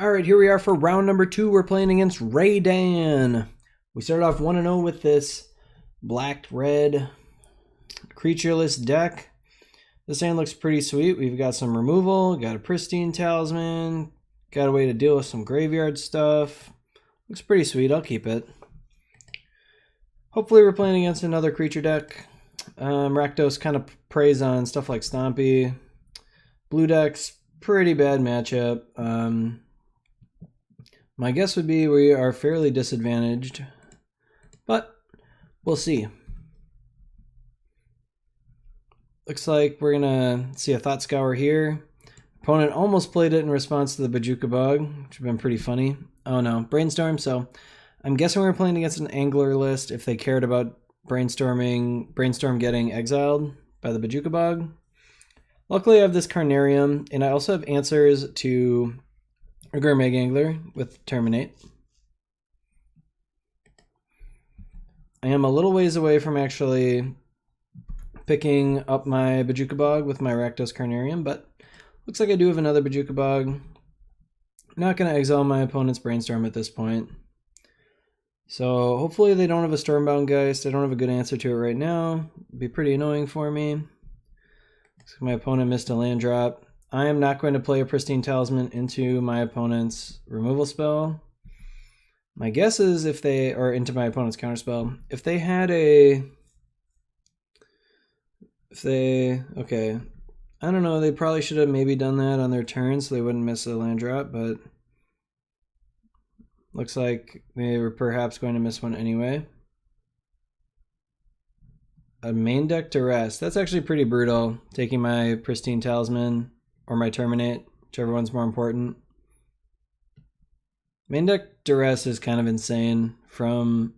All right, here we are for round number 2. We're playing against Raydan. We started off 1-0 with this black-red Creatureless deck. This hand looks pretty sweet. We've got some removal, got a pristine talisman, got a way to deal with some graveyard stuff. Looks pretty sweet. I'll keep it. Hopefully we're playing against another creature deck. Rakdos kind of preys on stuff like Stompy. Blue deck's pretty bad matchup. My guess would be we are fairly disadvantaged, but we'll see. Looks like we're gonna see a Thought Scour here. Opponent almost played it in response to the Bajuka Bug, which would have been pretty funny. Oh no, Brainstorm, so I'm guessing we're playing against an Angler list if they cared about Brainstorm getting exiled by the Bajuka Bug. Luckily I have this Carnarium, and I also have answers to a Gourmet Angler with Terminate. I am a little ways away from actually picking up my Bajuka Bug with my Rakdos Carnarium, but looks like I do have another Bajuka Bug. I'm not going to exile my opponent's Brainstorm at this point. So hopefully they don't have a Stormbound Geist. I don't have a good answer to it right now. It'd be pretty annoying for me. So my opponent missed a land drop. I am not going to play a Pristine Talisman into my opponent's removal spell. My guess is if they, or into my opponent's counterspell, if they had a, okay, I don't know, they probably should have maybe done that on their turn so they wouldn't miss a land drop, but looks like they were perhaps going to miss one anyway. A main deck Duress. That's actually pretty brutal, taking my Pristine Talisman or my Terminate, whichever one's more important. Main deck Duress is kind of insane from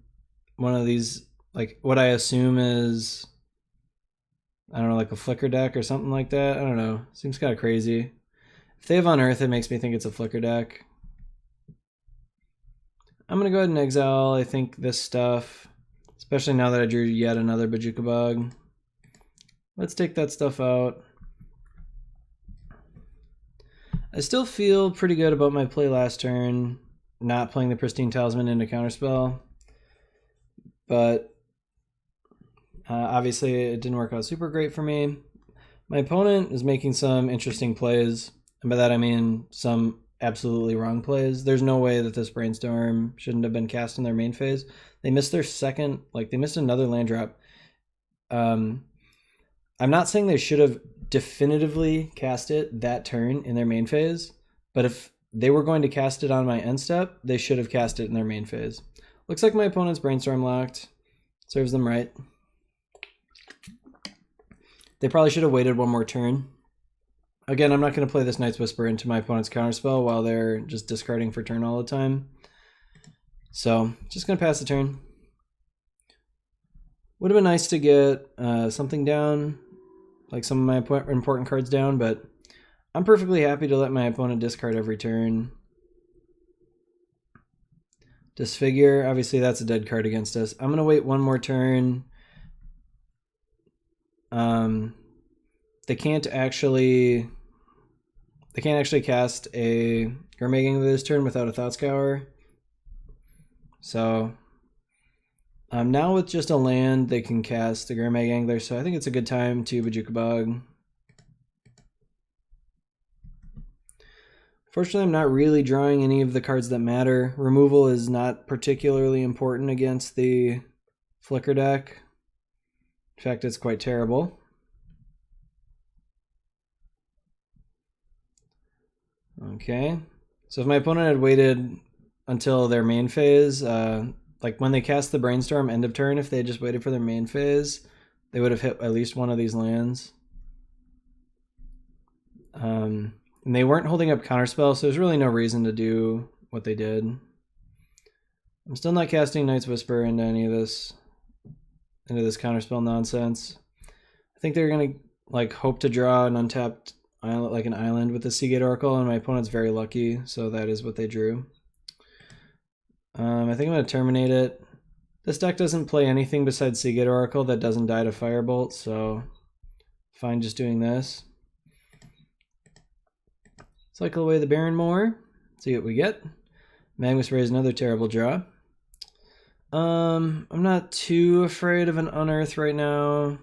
one of these, like what I assume is, I don't know, like a Flicker deck or something like that. I don't know. Seems kind of crazy. If they have Unearth, it makes me think it's a Flicker deck. I'm going to go ahead and exile, I think, this stuff, especially now that I drew yet another Bajuka Bug. Let's take that stuff out. I still feel pretty good about my play last turn, not playing the Pristine Talisman into Counterspell, but obviously it didn't work out super great for me. My opponent is making some interesting plays, and by that I mean some absolutely wrong plays. There's no way that this Brainstorm shouldn't have been cast in their main phase. They missed their second, like they missed another land drop. I'm not saying they should have definitively cast it that turn in their main phase, but if they were going to cast it on my end step, they should have cast it in their main phase. Looks like my opponent's Brainstorm locked. Serves them right. They probably should have waited one more turn. Again, I'm not going to play this Night's Whisper into my opponent's counterspell while they're just discarding for turn all the time. So, just going to pass the turn. Would have been nice to get something down, like some of my important cards down, but I'm perfectly happy to let my opponent discard every turn. Disfigure, obviously that's a dead card against us. I'm going to wait one more turn. They can't actually cast a Gourmet Angler this turn without a Thought Scour. So now with just a land, they can cast the Gourmet Angler, so I think it's a good time to Bajuka Bug. Fortunately, I'm not really drawing any of the cards that matter. Removal is not particularly important against the Flicker deck. In fact, it's quite terrible. Okay, so if my opponent had waited until their main phase, like when they cast the Brainstorm end of turn, if they had just waited for their main phase, they would have hit at least one of these lands. And they weren't holding up Counterspell, so there's really no reason to do what they did. I'm still not casting Night's Whisper into any of this, into this Counterspell nonsense. I think they're gonna like hope to draw an untapped island, like an island with the Seagate Oracle, and my opponent's very lucky, so that is what they drew. I think I'm going to terminate it. This deck doesn't play anything besides Seagate Oracle that doesn't die to Firebolt, so fine just doing this. Cycle away the Baron more. See what we get. Magma Spray is another terrible draw. I'm not too afraid of an Unearth right now.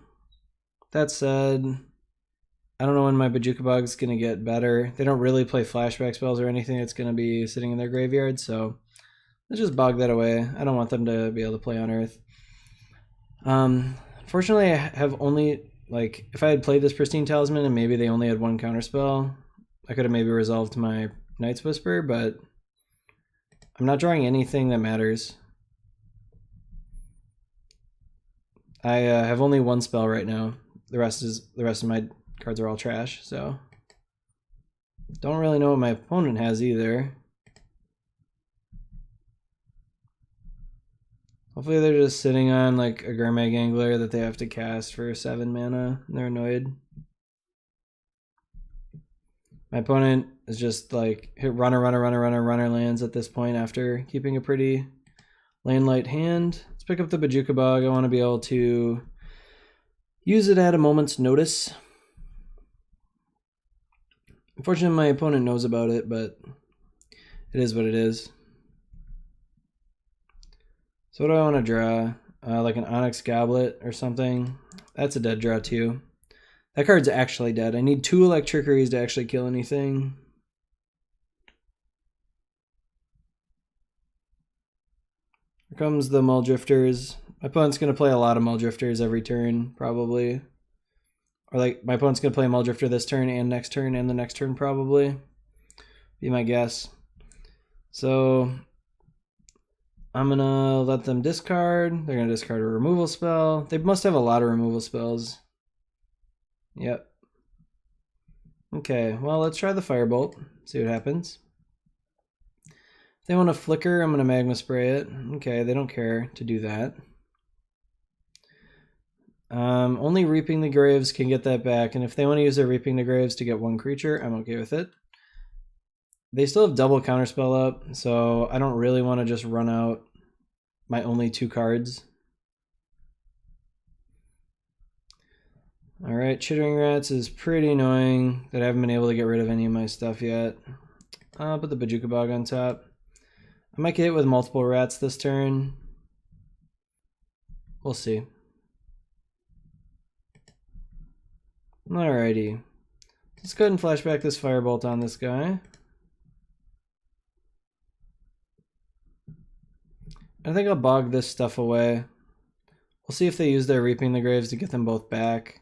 That said, I don't know when my Bojuka Bog's going to get better. They don't really play flashback spells or anything that's going to be sitting in their graveyard, so let's just bog that away. I don't want them to be able to play Unearth. Fortunately, I have only, like, if I had played this Pristine Talisman and maybe they only had one counterspell, I could have maybe resolved my Night's Whisper, but I'm not drawing anything that matters. I have only one spell right now. The rest of my cards are all trash, so don't really know what my opponent has either. Hopefully they're just sitting on like a Gurmag Angler that they have to cast for 7 mana and they're annoyed. My opponent is just like hit runner lands at this point after keeping a pretty lane light hand. Let's pick up the Bojuka Bog. I want to be able to use it at a moment's notice. Unfortunately, my opponent knows about it, but it is what it is. So what do I want to draw? Like an Onyx Goblet or something. That's a dead draw too. That card's actually dead. I need 2 Electrickeries to actually kill anything. Here comes the Muldrifters. My opponent's going to play a lot of Muldrifters every turn, probably. Or like, my opponent's going to play Muldrifter this turn and next turn and the next turn, probably. Be my guess. So I'm going to let them discard. They're going to discard a removal spell. They must have a lot of removal spells. Yep. Okay, well, let's try the Firebolt. See what happens. If they want to flicker, I'm going to Magma Spray it. Okay, they don't care to do that. Only Reaping the Graves can get that back, and if they want to use their Reaping the Graves to get 1 creature, I'm okay with it. They still have double Counterspell up, so I don't really want to just run out my only 2 cards. Alright, Chittering Rats is pretty annoying that I haven't been able to get rid of any of my stuff yet. I'll put the Bojuka Bog on top. I might get hit with multiple rats this turn. We'll see. Alrighty. Let's go ahead and flashback this Firebolt on this guy. I think I'll bog this stuff away. We'll see if they use their Reaping the Graves to get them both back.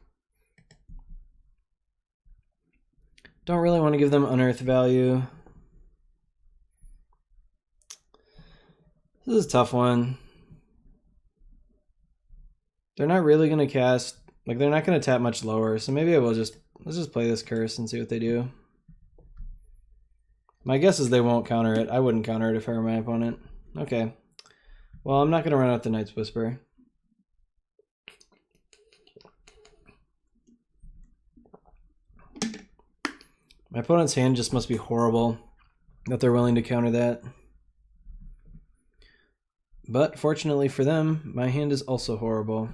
Don't really want to give them Unearth value. This is a tough one. They're not really going to cast, like they're not going to tap much lower, so maybe let's just play this Curse and see what they do. My guess is they won't counter it. I wouldn't counter it if I were my opponent. Okay. Well, I'm not going to run out the Night's Whisper. My opponent's hand just must be horrible that they're willing to counter that. But fortunately for them, my hand is also horrible.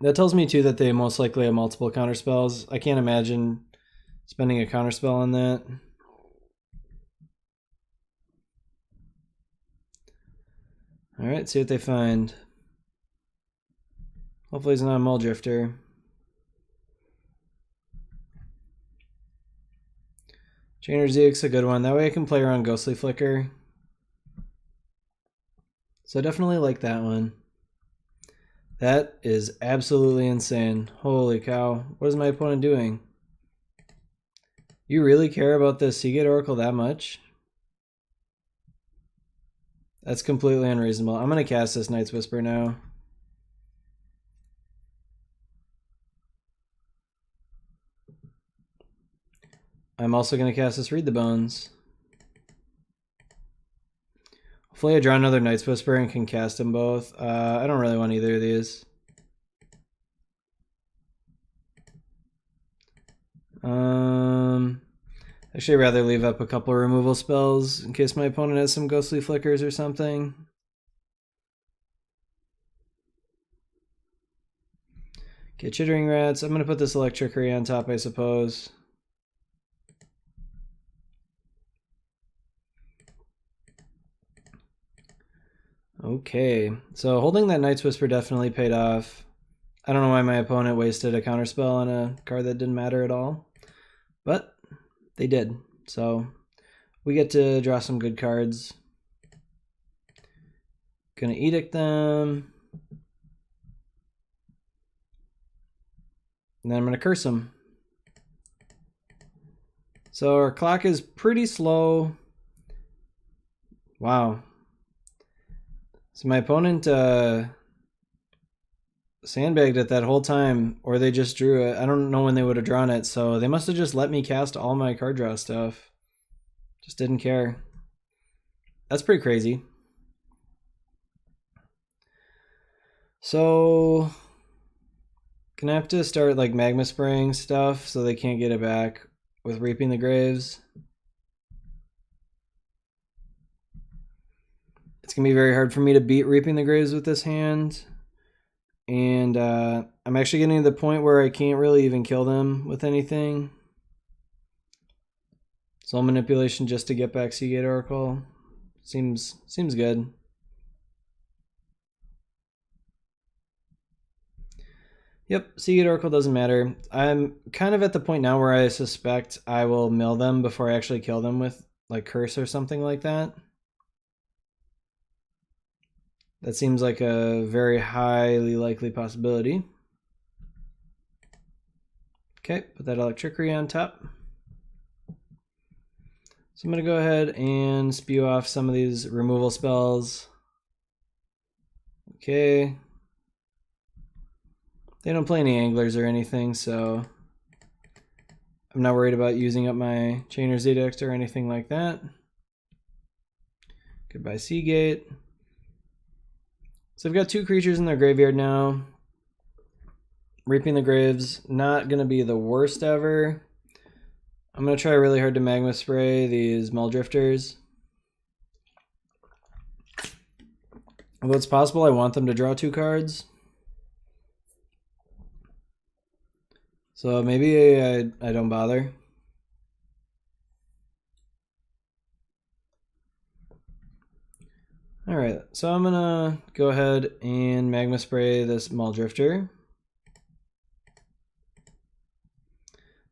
That tells me too that they most likely have multiple counterspells. I can't imagine spending a counterspell on that. Alright, see what they find. Hopefully it's not a Muldrifter. Chainer Zeke's a good one. That way I can play around Ghostly Flicker. So I definitely like that one. That is absolutely insane. Holy cow. What is my opponent doing? You really care about the Seagate Oracle that much? That's completely unreasonable. I'm going to cast this Night's Whisper now. I'm also going to cast this Read the Bones. Hopefully I draw another Night's Whisper and can cast them both. I don't really want either of these. Actually, I'd rather leave up a couple removal spells in case my opponent has some Ghostly Flickers or something. Okay, Chittering Rats. I'm going to put this Electrickery on top, I suppose. Okay, so holding that Night's Whisper definitely paid off. I don't know why my opponent wasted a counterspell on a card that didn't matter at all, but they did. So we get to draw some good cards. Gonna Edict them. And then I'm gonna curse them. So our clock is pretty slow. Wow. So my opponent sandbagged it that whole time, or they just drew it. I don't know when they would have drawn it, so they must have just let me cast all my card draw stuff. Just didn't care. That's pretty crazy. So gonna have to start like magma spraying stuff so they can't get it back with Reaping the Graves. It's gonna be very hard for me to beat Reaping the Graves with this hand. And I'm actually getting to the point where I can't really even kill them with anything. Soul Manipulation just to get back Seagate Oracle seems good. Yep, Seagate Oracle doesn't matter. I'm kind of at the point now where I suspect I will mill them before I actually kill them with like Curse or something like that. That seems like a very highly likely possibility. Okay, put that Electricity on top. So I'm going to go ahead and spew off some of these removal spells. Okay. They don't play any anglers or anything, so I'm not worried about using up my Chainer's Edict or anything like that. Goodbye Seagate. So I've got 2 creatures in their graveyard now. Reaping the Graves, not going to be the worst ever. I'm going to try really hard to Magma Spray these Muldrifters. Although it's possible I want them to draw 2 cards. So maybe I don't bother. Alright, so I'm gonna go ahead and Magma Spray this Muldrifter.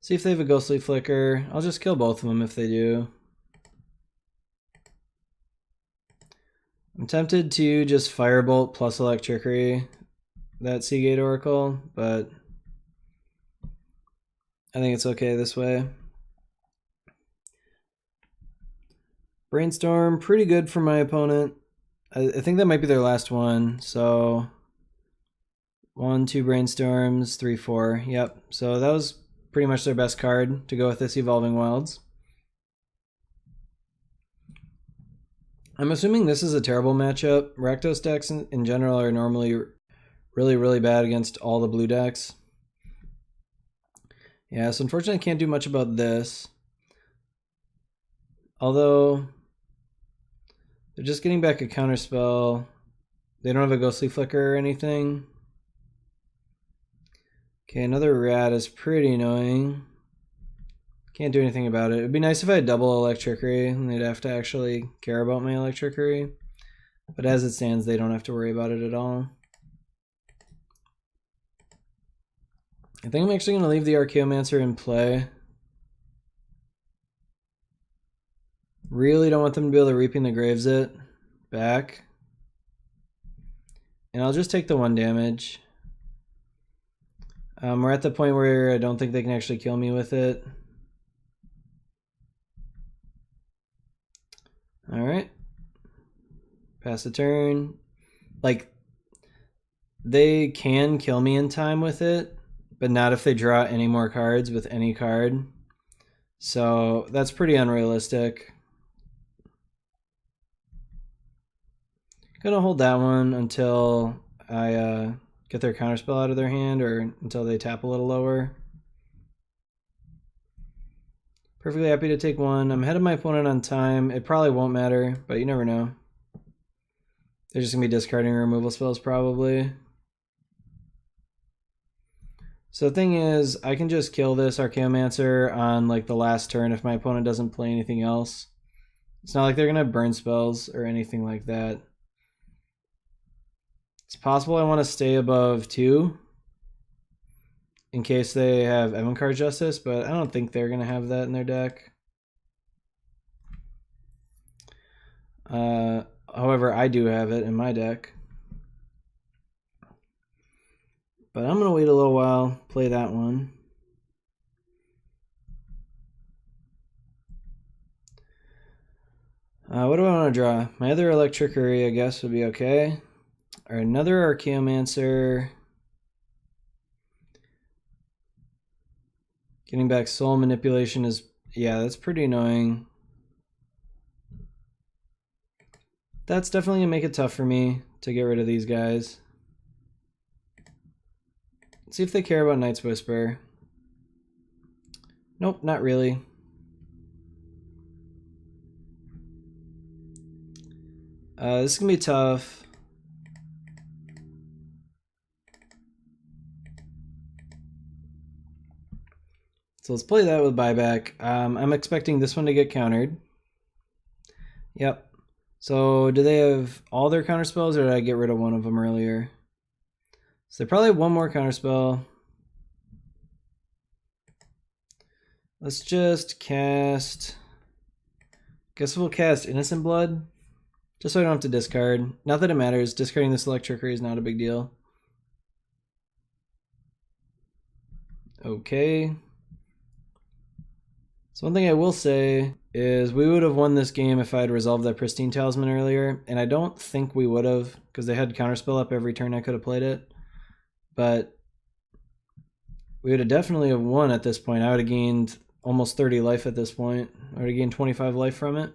See if they have a Ghostly Flicker. I'll just kill both of them if they do. I'm tempted to just Firebolt plus Electricity that Seagate Oracle, but I think it's okay this way. Brainstorm, pretty good for my opponent. I think that might be their last one. So 1, 2 Brainstorms, 3, 4. Yep. So that was pretty much their best card to go with this Evolving Wilds. I'm assuming this is a terrible matchup. Rakdos decks in general are normally really bad against all the blue decks. Yeah, so unfortunately I can't do much about this. Although they're just getting back a counterspell. They don't have a Ghostly Flicker or anything. Okay, another rat is pretty annoying. Can't do anything about it. It'd be nice if I had double Electricity and they'd have to actually care about my Electricity. But as it stands, they don't have to worry about it at all. I think I'm actually going to leave the Archaeomancer in play. Really don't want them to be able to Reaping the Graves it back. And I'll just take the 1 damage. We're at the point where I don't think they can actually kill me with it. Alright. Pass the turn. Like, they can kill me in time with it, but not if they draw any more cards with any card. So that's pretty unrealistic. Gonna hold that one until I get their counterspell out of their hand or until they tap a little lower. Perfectly happy to take 1. I'm ahead of my opponent on time. It probably won't matter, but you never know. They're just going to be discarding removal spells probably. So the thing is, I can just kill this Archaeomancer on like the last turn if my opponent doesn't play anything else. It's not like they're going to burn spells or anything like that. It's possible I want to stay above 2 in case they have Avant-Garde Justice, but I don't think they're going to have that in their deck. However, I do have it in my deck. But I'm going to wait a little while, play that one. What do I want to draw? My other Electrickery, I guess, would be okay. Or another Archaeomancer. Getting back Soul Manipulation is, yeah, that's pretty annoying. That's definitely going to make it tough for me to get rid of these guys. Let's see if they care about Night's Whisper. Nope, not really. This is going to be tough. So let's play that with buyback. I'm expecting this one to get countered. Yep. So do they have all their counterspells, or did I get rid of one of them earlier? So they probably have one more counterspell. Let's just cast... Guess we'll cast Innocent Blood. Just so I don't have to discard. Not that it matters. Discarding this Electrickery is not a big deal. Okay. So one thing I will say is we would have won this game if I had resolved that Pristine Talisman earlier, and I don't think we would have, because they had Counterspell up every turn I could have played it. But we would have definitely have won at this point. I would have gained almost 30 life at this point. I would have gained 25 life from it.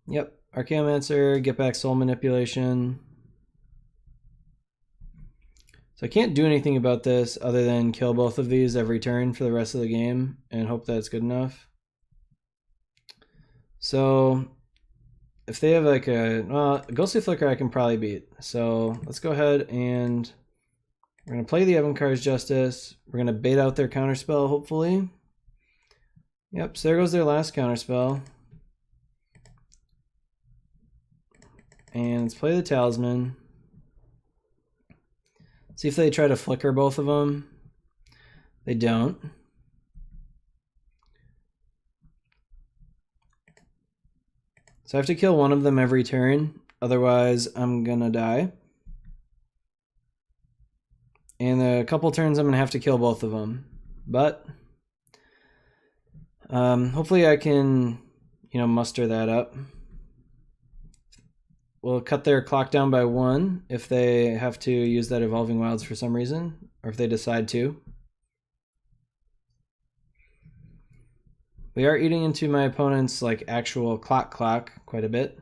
Yep, Archaeomancer, get back Soul Manipulation. So I can't do anything about this other than kill both of these every turn for the rest of the game and hope that's good enough. So if they have like a Ghostly Flicker I can probably beat. So let's go ahead and we're going to play the Avant-Garde Justice. We're going to bait out their counterspell, hopefully. Yep, so there goes their last counterspell. And let's play the Talisman. See if they try to flicker both of them. They don't. So I have to kill one of them every turn, otherwise I'm gonna die. And a couple turns I'm gonna have to kill both of them. But hopefully I can, muster that up. We'll cut their clock down by 1 if they have to use that Evolving Wilds for some reason, or if they decide to. We are eating into my opponent's actual clock quite a bit.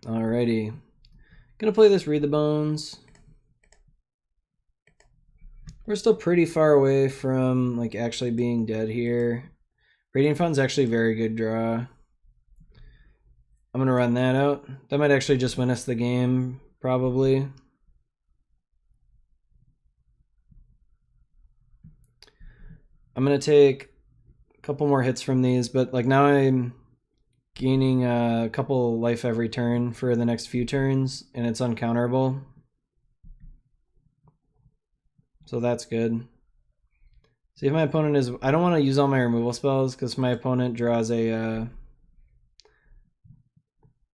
Alrighty. Gonna play this Read the Bones. We're still pretty far away from actually being dead here. Radiant Fountain's actually a very good draw. I'm going to run that out. That might actually just win us the game, probably. I'm going to take a couple more hits from these, but now I'm gaining a couple life every turn for the next few turns, and it's uncounterable. So that's good. See if my opponent is... I don't want to use all my removal spells because my opponent draws a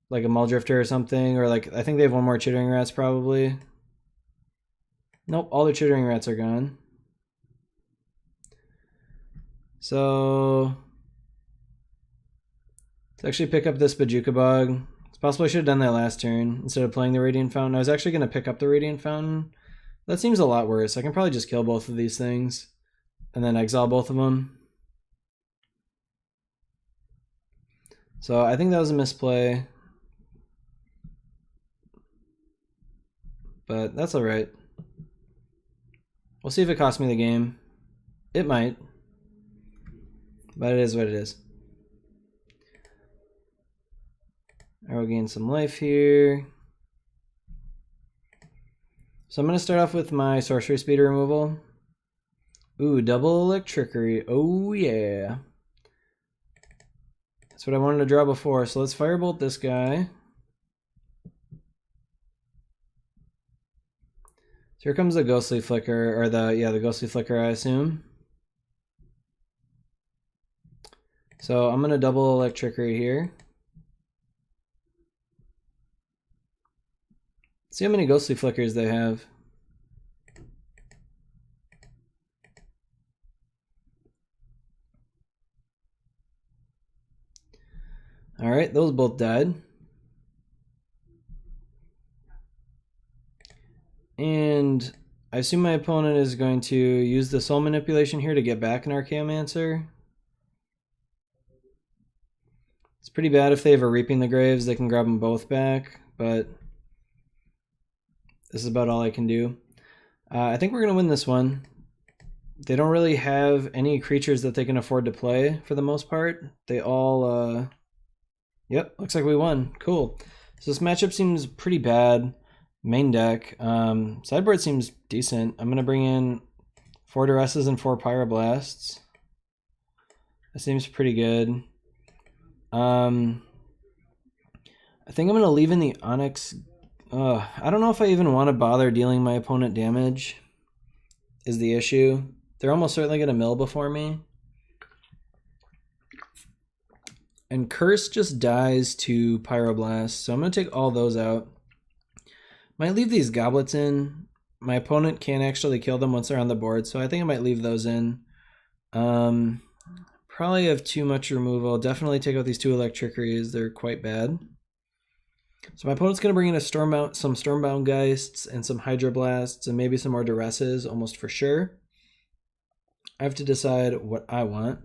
like a Muldrifter or something, or I think they have one more Chittering Rats probably. Nope, all the Chittering Rats are gone. So let's actually pick up this Bojuka Bug. It's possible I should have done that last turn instead of playing the Radiant Fountain. I was actually going to pick up the Radiant Fountain. That seems a lot worse. I can probably just kill both of these things and then exile both of them. So I think that was a misplay. But that's alright. We'll see if it costs me the game. It might. But it is what it is. I will gain some life here. So I'm going to start off with my Sorcery Speed removal. Ooh, double Electrickery. Oh yeah. That's what I wanted to draw before. So let's firebolt this guy. So here comes the ghostly flicker, or the ghostly flicker, I assume. So I'm gonna double electrickery here. See how many ghostly flickers they have. All right, those both died. And I assume my opponent is going to use the soul manipulation here to get back an Archaeomancer. It's pretty bad if they have a Reaping the Graves. They can grab them both back, but this is about all I can do. I think we're going to win this one. They don't really have any creatures that they can afford to play for the most part. They all... Yep, looks like we won. Cool. So this matchup seems pretty bad. Main deck. Sideboard seems decent. I'm going to bring in 4 Duresses and 4 Pyroblasts. That seems pretty good. I think I'm going to leave in the Onyx. I don't know if I even want to bother dealing my opponent damage is the issue. They're almost certainly going to mill before me. And Curse just dies to Pyroblast, so I'm going to take all those out. Might leave these Goblets in. My opponent can't actually kill them once they're on the board, so I think I might leave those in. Probably have too much removal. Definitely take out these 2 Electrickeries. They're quite bad. So my opponent's going to bring in some Stormbound Geists and some Hydroblasts and maybe some more Duresses, almost for sure. I have to decide what I want.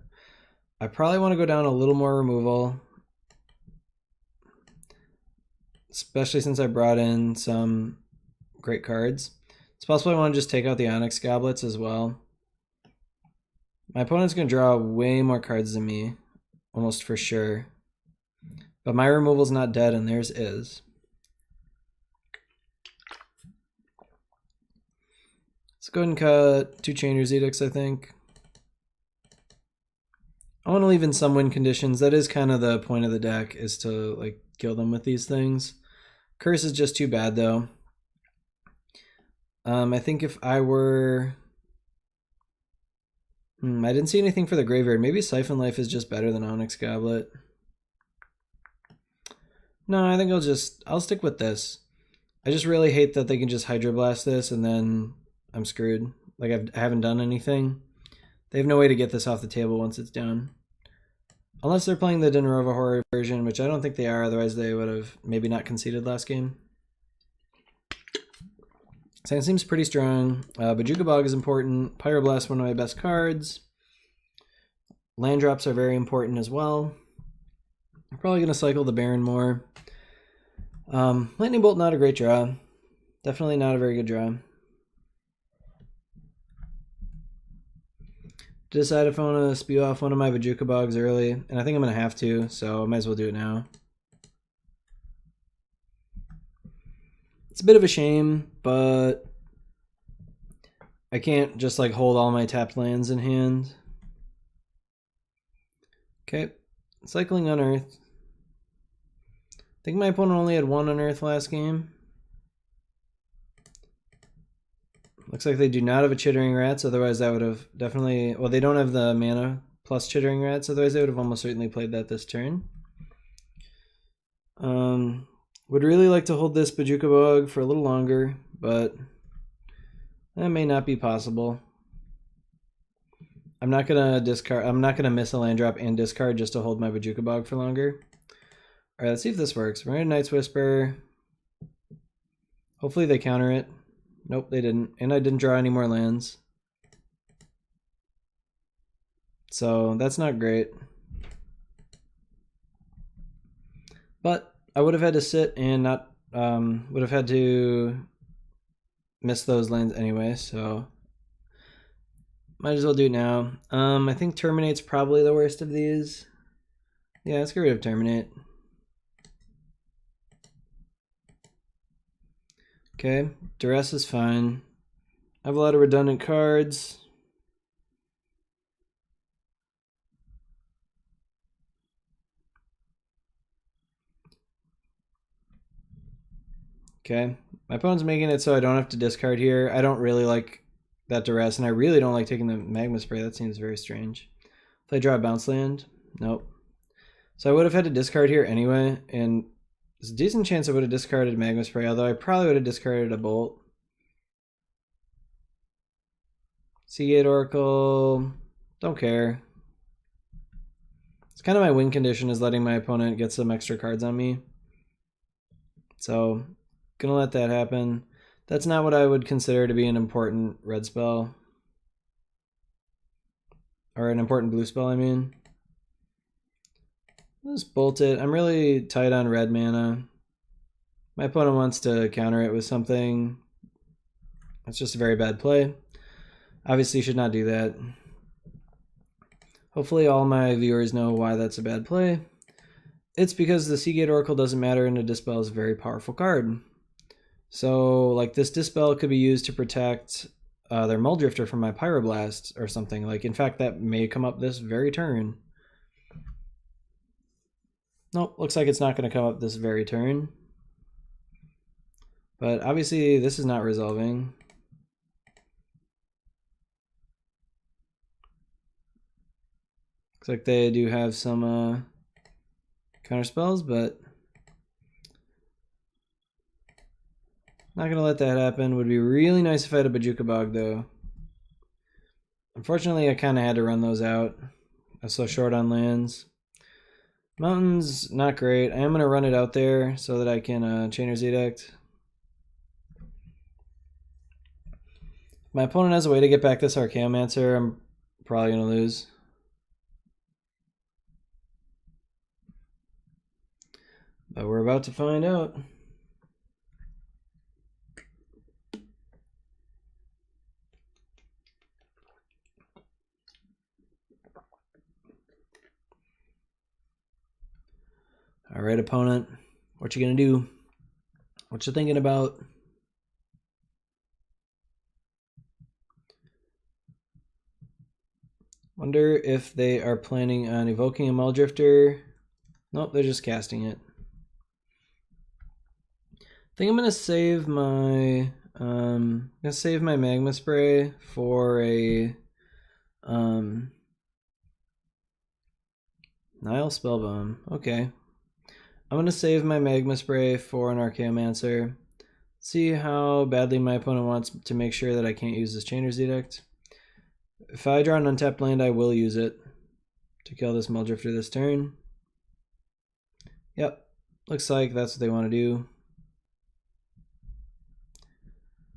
I probably want to go down a little more removal, especially since I brought in some great cards. It's possible I want to just take out the Onyx Goblets as well. My opponent's going to draw way more cards than me, almost for sure. But my removal's not dead and theirs is. Let's go ahead and cut 2 Chainer's Edicts, I think. I want to leave in some win conditions. That is kind of the point of the deck, is to like kill them with these things. Curse is just too bad though. I think if I were... I didn't see anything for the graveyard. Maybe Siphon Life is just better than Onyx Goblet. No, I think I'll stick with this. I just really hate that they can just Hydroblast this and then I'm screwed. Like I haven't done anything. They have no way to get this off the table once it's down. Unless they're playing the Dinarova Horror version, which I don't think they are, otherwise they would have maybe not conceded last game. So it seems pretty strong. Bojuka Bog is important. Pyroblast, one of my best cards. Land drops are very important as well. I'm probably going to cycle the Baron more. Lightning Bolt, not a great draw. Definitely not a very good draw. Decide if I want to spew off one of my Bojuka Bogs early, and I think I'm going to have to, so I might as well do it now. It's a bit of a shame, but I can't just like hold all my tapped lands in hand. Okay, cycling Unearth. I think my opponent only had 1 Unearth last game. Looks like they do not have a Chittering Rats, otherwise that would have definitely... Well, they don't have the mana plus Chittering Rats, otherwise they would have almost certainly played that this turn. Would really like to hold this Bojuka Bog for a little longer, but that may not be possible. I'm not gonna discard. I'm not gonna miss a land drop and discard just to hold my Bojuka Bog for longer. All right, let's see if this works. We're gonna Night's Whisper. Hopefully they counter it. Nope, they didn't, and I didn't draw any more lands, so that's not great. But I would have had to sit and not would have had to miss those lands anyway, so might as well do it now. I think Terminate's probably the worst of these. Yeah, let's get rid of Terminate. Okay, Duress is fine. I have a lot of redundant cards. Okay, my opponent's making it so I don't have to discard here. I don't really like that duress, and I really don't like taking the Magma Spray. That seems very strange. If I draw a bounce land, nope. So I would have had to discard here anyway, and there's a decent chance I would have discarded Magma Spray, although I probably would have discarded a Bolt. Seagate Oracle, don't care. It's kind of my win condition is letting my opponent get some extra cards on me. So, gonna let that happen. That's not what I would consider to be an important red spell. Or an important blue spell, I mean. Let's bolt it. I'm really tight on red mana. My opponent wants to counter it with something. That's just a very bad play. Obviously should not do that. Hopefully all my viewers know why that's a bad play. It's because the Seagate Oracle doesn't matter and a Dispel is a very powerful card. So like this Dispel could be used to protect their Muldrifter from my Pyroblast or something. Like in fact that may come up this very turn. Nope, looks like it's not going to come up this very turn. But obviously this is not resolving. Looks like they do have some counter spells, but not gonna let that happen. Would be really nice if I had a Bojuka Bog though. Unfortunately, I kind of had to run those out. I was so short on lands. Mountains, not great. I am gonna run it out there so that I can Chainer's Edict. My opponent has a way to get back this Archaeomancer. I'm probably gonna lose. But we're about to find out. All right, opponent, what you gonna do? What you thinking about? Wonder if they are planning on evoking a Muldrifter. Nope, they're just casting it. I think I'm gonna save my Magma Spray for a Nile Spellbomb. Okay. I'm gonna save my Magma Spray for an Archaeomancer. See how badly my opponent wants to make sure that I can't use this Chainer's Edict. If I draw an untapped land, I will use it to kill this Muldrifter this turn. Yep, looks like that's what they want to do.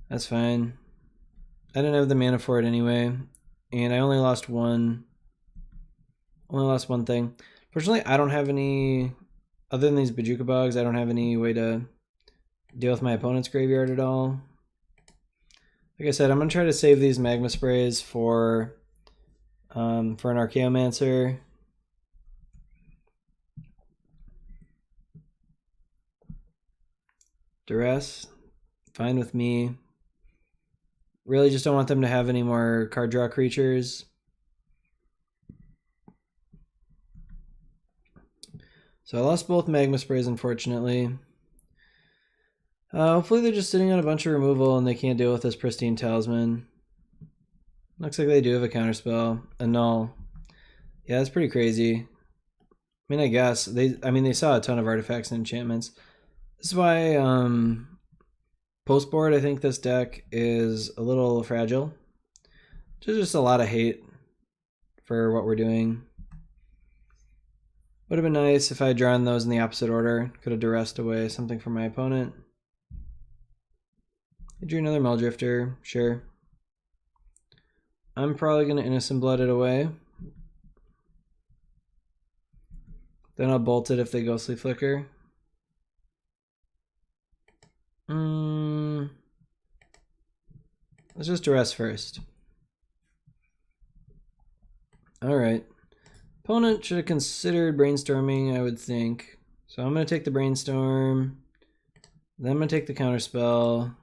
That's fine. I didn't have the mana for it anyway, and I only lost one thing. Fortunately, I don't have any, other than these Bojuka Bogs, I don't have any way to deal with my opponent's graveyard at all. Like I said, I'm going to try to save these Magma Sprays for an Archaeomancer. Duress, fine with me. Really just don't want them to have any more card draw creatures. So I lost both Magma Sprays, unfortunately. Hopefully they're just sitting on a bunch of removal and they can't deal with this Pristine Talisman. Looks like they do have a counterspell. A Null. Yeah, that's pretty crazy. I mean, I guess. They saw a ton of artifacts and enchantments. This is why post-board I think this deck is a little fragile. There's just a lot of hate for what we're doing. Would have been nice if I had drawn those in the opposite order. Could have duressed away something from my opponent. I drew another Muldrifter, sure. I'm probably going to Innocent Blood it away. Then I'll bolt it if they Ghostly Flicker. Let's just duress first. Alright. Opponent should have considered brainstorming, I would think. So I'm going to take the Brainstorm. Then I'm going to take the Counterspell.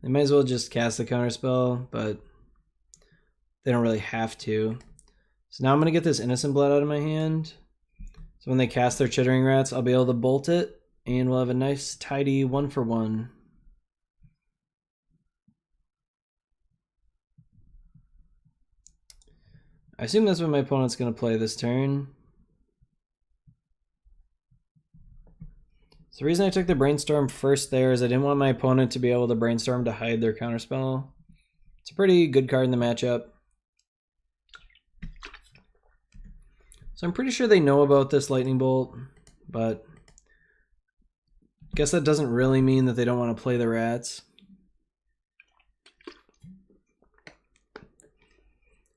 They might as well just cast the Counterspell, but they don't really have to. So now I'm going to get this Innocent Blood out of my hand. So when they cast their Chittering Rats, I'll be able to bolt it, and we'll have a nice, tidy 1-for-1. I assume that's what my opponent's going to play this turn. So the reason I took the Brainstorm first there is I didn't want my opponent to be able to Brainstorm to hide their counterspell. It's a pretty good card in the matchup. So I'm pretty sure they know about this Lightning Bolt, but I guess that doesn't really mean that they don't want to play the rats.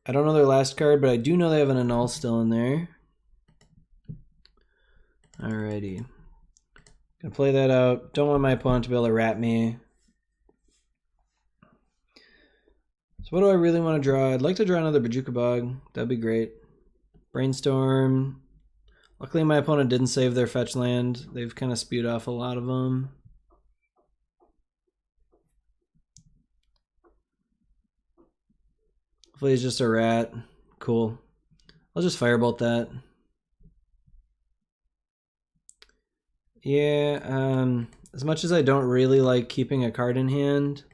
I don't know their last card, but I do know they have an Annul still in there. Alrighty. Gonna play that out. Don't want my opponent to be able to rat me. So what do I really want to draw? I'd like to draw another Bojuka Bog. That'd be great. Brainstorm. Luckily my opponent didn't save their fetch land. They've kind of spewed off a lot of them. Hopefully it's just a rat. Cool. I'll just firebolt that. Yeah, as much as I don't really like keeping a card in hand,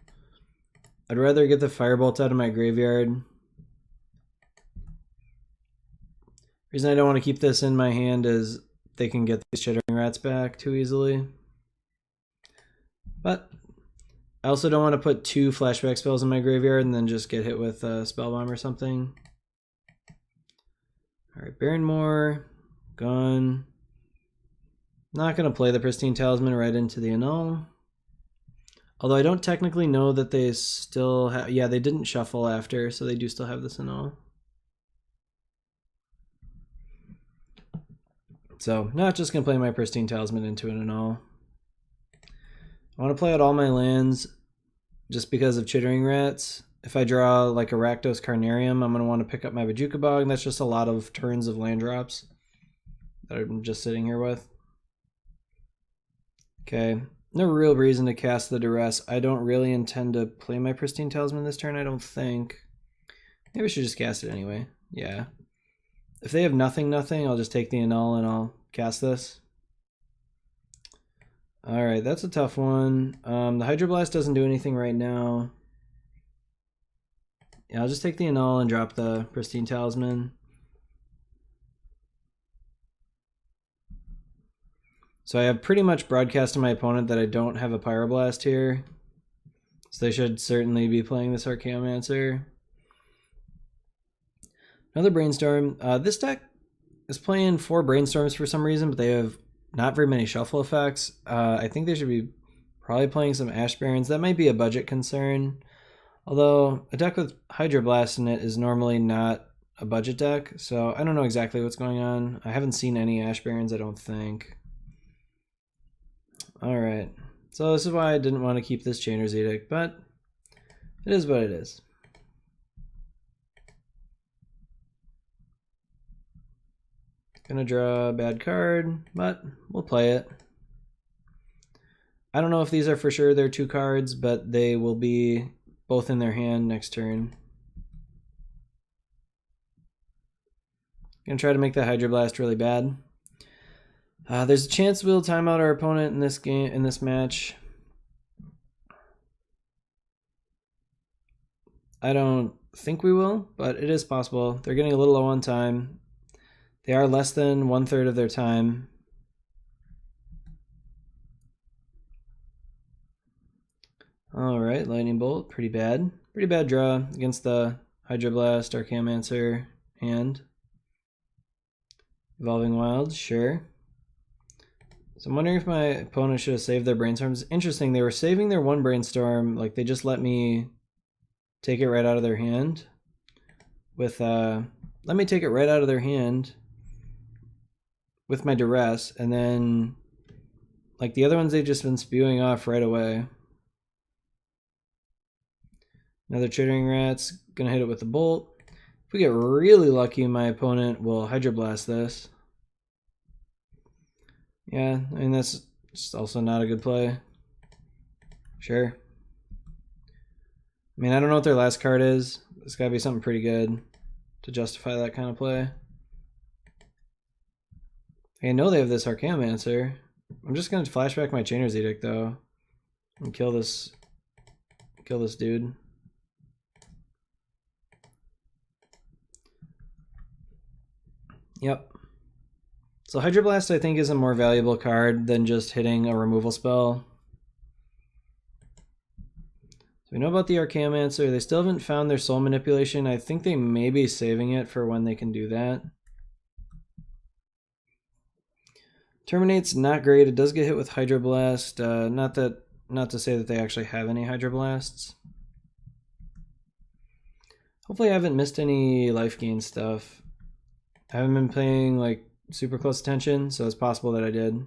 I'd rather get the firebolt out of my graveyard. Reason I don't want to keep this in my hand is they can get these Chittering Rats back too easily. But I also don't want to put 2 flashback spells in my graveyard and then just get hit with a Spellbomb or something. Alright, Baronmoor, gone. Not going to play the Pristine Talisman right into the Annul. Although I don't technically know that they still have... Yeah, they didn't shuffle after, so they do still have this Annul. So, not just going to play my Pristine Talisman into an Annul. I want to play out all my lands just because of Chittering Rats. If I draw like a Rakdos Carnarium, I'm going to want to pick up my Bojuka Bog, and that's just a lot of turns of land drops that I'm just sitting here with. Okay, no real reason to cast the Duress. I don't really intend to play my Pristine Talisman this turn, I don't think. Maybe I should just cast it anyway. Yeah. If they have nothing, I'll just take the Annul and I'll cast this. Alright, that's a tough one. The Hydroblast doesn't do anything right now. Yeah, I'll just take the Annul and drop the Pristine Talisman. So I have pretty much broadcast to my opponent that I don't have a Pyroblast here. So they should certainly be playing this Archaeomancer. Another Brainstorm. This deck is playing 4 Brainstorms for some reason, but they have not very many shuffle effects. I think they should be probably playing some Ash Barons. That might be a budget concern. Although a deck with Hydroblast in it is normally not a budget deck, so I don't know exactly what's going on. I haven't seen any Ash Barons, I don't think. Alright, so this is why I didn't want to keep this Chainer's Edict, but it is what it is. Gonna draw a bad card, but we'll play it. I don't know if these are for sure their 2 cards, but they will be both in their hand next turn. Gonna try to make the Hydroblast really bad. There's a chance we'll time out our opponent in this game, in this match. I don't think we will, but it is possible. They're getting a little low on time. They are less than 1/3 of their time. Alright, Lightning Bolt, pretty bad. Pretty bad draw against the Hydroblast, Archaeomancer, and Evolving Wilds, sure. So I'm wondering if my opponent should have saved their Brainstorms. Interesting, they were saving their 1 Brainstorm, like they just let me take it right out of their hand. With, let me take it right out of their hand with my Duress, and then, like the other ones, they've just been spewing off right away. Another Chittering Rat's gonna hit it with the Bolt. If we get really lucky, my opponent will Hydroblast this. Yeah, I mean, that's just also not a good play. Sure. I mean, I don't know what their last card is. It's gotta be something pretty good to justify that kind of play. I know they have this Archaeomancer. I'm just gonna flashback my Chainer's Edict though, and kill this dude. Yep. So Hydroblast I think is a more valuable card than just hitting a removal spell. So we know about the Archaeomancer. They still haven't found their Soul Manipulation. I think they may be saving it for when they can do that. Terminate's not great. It does get hit with Hydroblast. Not to say that they actually have any Hydroblasts. Hopefully I haven't missed any life gain stuff. I haven't been paying like super close attention, so it's possible that I did.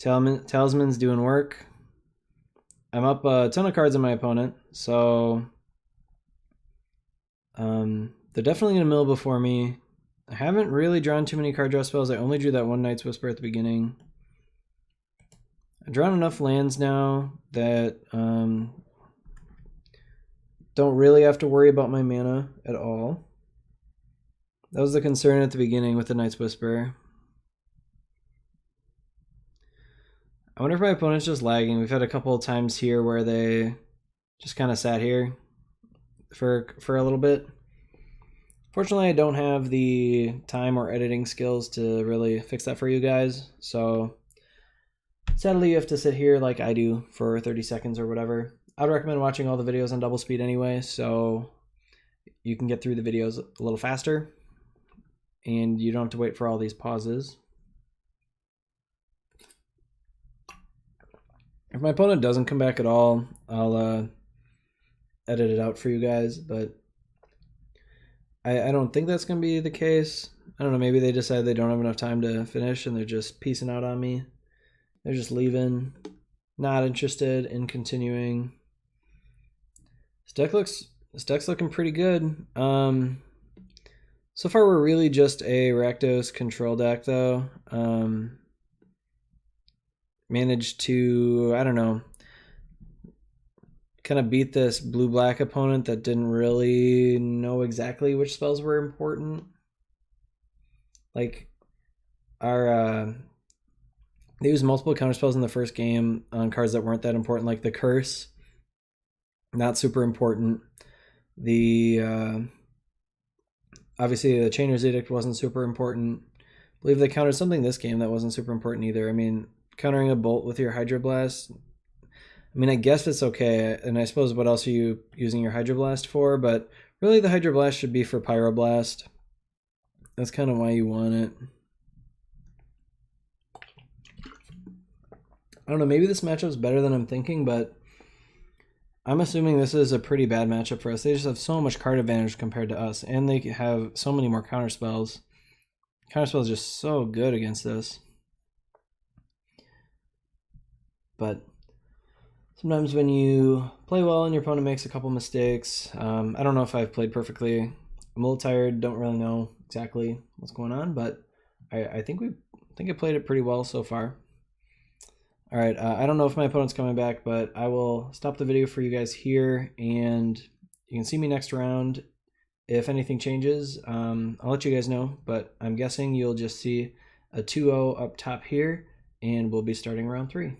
Talisman's doing work. I'm up a ton of cards on my opponent, so they're definitely going to mill before me. I haven't really drawn too many card draw spells. I only drew that one Night's Whisper at the beginning. I've drawn enough lands now that don't really have to worry about my mana at all. That was the concern at the beginning with the Night's Whisper. I wonder if my opponent's just lagging. We've had a couple of times here where they just kind of sat here for a little bit. Fortunately, I don't have the time or editing skills to really fix that for you guys. So sadly, you have to sit here like I do for 30 seconds or whatever. I'd recommend watching all the videos on double speed anyway, so you can get through the videos a little faster and you don't have to wait for all these pauses. If my opponent doesn't come back at all, I'll edit it out for you guys, but I don't think that's going to be the case. I don't know, maybe they decide they don't have enough time to finish and they're just peacing out on me. They're just leaving, not interested in continuing. This deck's looking pretty good. So far we're really just a Rakdos control deck though. Managed to, I don't know, kind of beat this blue-black opponent that didn't really know exactly which spells were important. Like, they used multiple counterspells in the first game on cards that weren't that important, like the Curse, not super important. Obviously the Chainer's Edict wasn't super important. I believe they countered something this game that wasn't super important either. I mean, countering a Bolt with your Hydroblast, I mean, I guess it's okay, and I suppose what else are you using your Hydroblast for, but really the Hydroblast should be for Pyroblast. That's kind of why you want it. I don't know, maybe this matchup's better than I'm thinking, but I'm assuming this is a pretty bad matchup for us. They just have so much card advantage compared to us, and they have so many more counterspells. Counterspell is just so good against this. But sometimes when you play well and your opponent makes a couple mistakes, I don't know if I've played perfectly. I'm a little tired, don't really know exactly what's going on, but I think I played it pretty well so far. All right, I don't know if my opponent's coming back, but I will stop the video for you guys here, and you can see me next round. If anything changes, I'll let you guys know, but I'm guessing you'll just see a 2-0 up top here, and we'll be starting round 3.